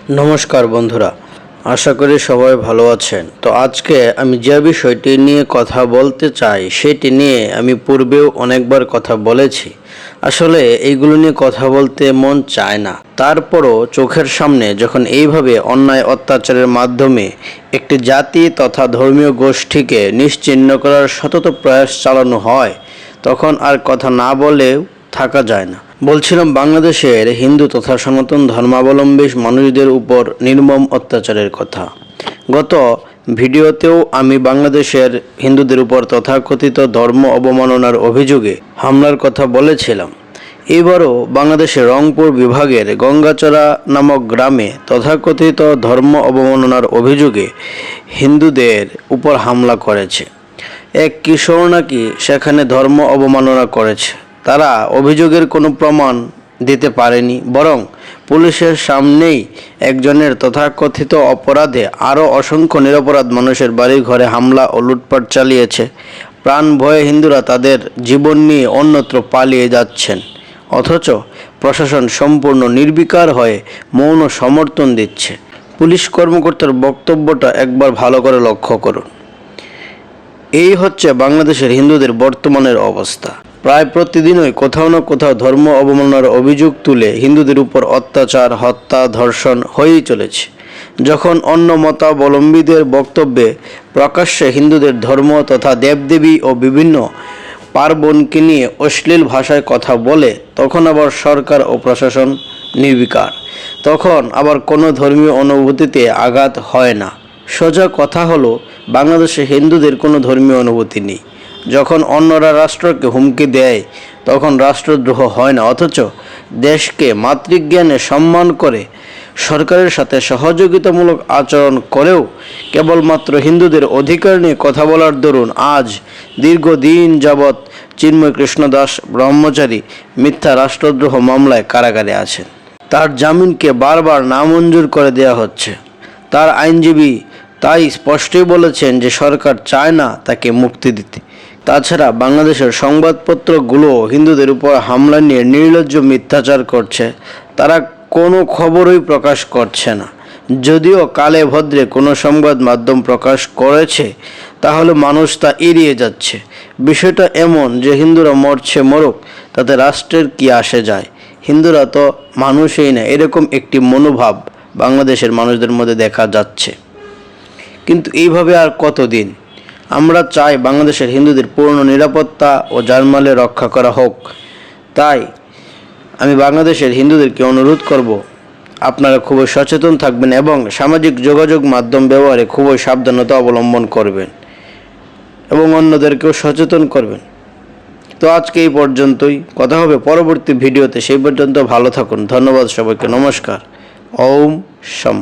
নমস্কার বন্ধুরা, আশা করি সবাই ভালো আছেন। তো আজকে আমি যে বিষয়টি নিয়ে কথা বলতে চাই সেটি নিয়ে আমি পূর্বেও অনেকবার কথা বলেছি। আসলে এইগুলো নিয়ে কথা বলতে মন চায় না, তারপরও চোখের সামনে যখন এইভাবে অন্যায় অত্যাচারের মাধ্যমে একটি জাতি তথা ধর্মীয় গোষ্ঠীকে নিশ্চিহ্ন করার সতত প্রয়াস চালানো হয়, তখন আর কথা না বলেও থাকা যায় না। বলছিলাম বাংলাদেশের হিন্দু তথা সনাতন ধর্মাবলম্বী মানুষদের উপর নির্মম অত্যাচারের কথা। গত ভিডিওতেও আমি বাংলাদেশের হিন্দুদের উপর তথাকথিত ধর্ম অবমাননার অভিযোগে হামলার কথা বলেছিলাম। এবারও বাংলাদেশের রংপুর বিভাগের গঙ্গাচড়া নামক গ্রামে তথাকথিত ধর্ম অবমাননার অভিযোগে হিন্দুদের উপর হামলা করেছে এক কিশোর। নাকি সেখানে ধর্ম অবমাননা করেছে। তারা অভিযোগের কোনো প্রমাণ দিতে পারেনি, বরং পুলিশের সামনেই একজনের তথাকথিত অপরাধে আরও অসংখ্য নিরপরাধ মানুষের বাড়ি ঘরে হামলা ও লুটপাট চালিয়েছে। প্রাণ ভয়ে হিন্দুরা তাদের জীবন নিয়ে অন্যত্র পালিয়ে যাচ্ছেন, অথচ প্রশাসন সম্পূর্ণ নির্বিকার হয়ে মৌন সমর্থন দিচ্ছে। পুলিশ কর্মকর্তার বক্তব্যটা একবার ভালো করে লক্ষ্য করুন। এই হচ্ছে বাংলাদেশের হিন্দুদের বর্তমানের অবস্থা। প্রায় প্রতিদিনই কোথাও না কোথাও ধর্ম অবমাননার অভিযোগ তুলে হিন্দুদের উপর অত্যাচার, হত্যা, ধর্ষণ হয়েই চলেছে। যখন অন্য মতাবলম্বীদের বক্তব্যে প্রকাশ্যে হিন্দুদের ধর্ম তথা দেবদেবী ও বিভিন্ন পার্বণকে নিয়ে অশ্লীল ভাষায় কথা বলে, তখন আবার সরকার ও প্রশাসন নির্বিকার। তখন আবার কোনো ধর্মীয় অনুভূতিতে আঘাত হয় না। সোজা কথা হলো, বাংলাদেশে হিন্দুদের কোনো ধর্মীয় অনুভূতি নেই। যখন অন্যরা রাষ্ট্রকে হুমকি দেয় তখন রাষ্ট্রদ্রোহ হয় না, অথচ দেশকে মাতৃজ্ঞানে সম্মান করে সরকারের সাথে সহযোগিতামূলক আচরণ করেও কেবলমাত্র হিন্দুদের অধিকার নিয়ে কথা বলার দরুন আজ দীর্ঘদিন যাবৎ চিন্ময় কৃষ্ণ দাস ব্রহ্মচারী মিথ্যা রাষ্ট্রদ্রোহ মামলায় কারাগারে আছেন। তার জামিনকে বারবার নামঞ্জুর করে দেওয়া হচ্ছে। তার আইনজীবী তাই স্পষ্টই বলেছেন যে সরকার চায় না তাকে মুক্তি দিতে। তাছাড়া বাংলাদেশের সংবাদপত্রগুলো হিন্দুদের উপর হামলা নিয়ে নির্লজ্জ মিথ্যাচার করছে। তারা কোনো খবরই প্রকাশ করছে না। যদিও কালে ভদ্রে কোনো সংবাদ মাধ্যম প্রকাশ করেছে, তাহলে মানুষ তা এড়িয়ে যাচ্ছে। বিষয়টা এমন যে হিন্দুরা মরছে মরুক, তাতে রাষ্ট্রের কি আসে যায়। হিন্দুরা তো মানুষই না, এরকম একটি মনোভাব বাংলাদেশের মানুষদের মধ্যে দেখা যাচ্ছে। কিন্তু এইভাবে আর কতদিন? আমরা চাই বাংলাদেশের হিন্দুদের পূর্ণ নিরাপত্তা ও জানমালে রক্ষা করা হোক। তাই আমি বাংলাদেশের হিন্দুদেরকে অনুরোধ করব, আপনারা খুবই সচেতন থাকবেন এবং সামাজিক যোগাযোগ মাধ্যম ব্যবহারে খুবই সাবধানতা অবলম্বন করবেন এবং অন্যদেরকেও সচেতন করবেন। তো আজকে এই পর্যন্তই, কথা হবে পরবর্তী ভিডিওতে। সেই পর্যন্ত ভালো থাকুন। ধন্যবাদ সবাইকে। নমস্কার। ওম শম।